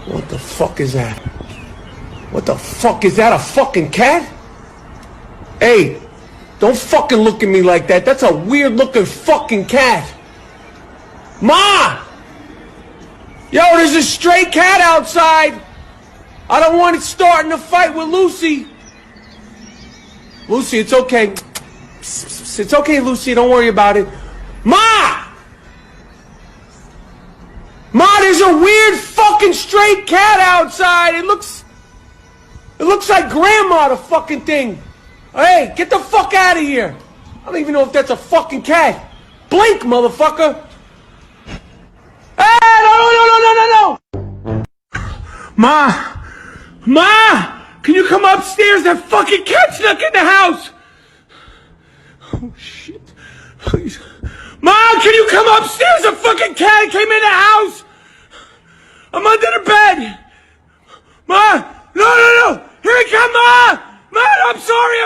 What the fuck is that? What the fuck is that? A fucking cat? Hey, don't fucking look at me like that. That's a weird looking fucking cat. Ma! Yo, there's a stray cat outside. I don't want it starting a fight with Lucy. Lucy, it's okay. It's okay, Lucy. Don't worry about it. Ma! Ma, there's a weird fucking stray cat outside. It looks like Grandma, the fucking thing. Hey, get the fuck out of here. I don't even know if that's a fucking cat. Blink, motherfucker. Hey, no. Ma, can you come upstairs? That fucking cat snuck in the house. Oh, shit. Please. Ma, can you come upstairs? A fucking cat came in the house. I'm under the bed. Ma, no. Here he comes, Ma. Ma, I'm sorry.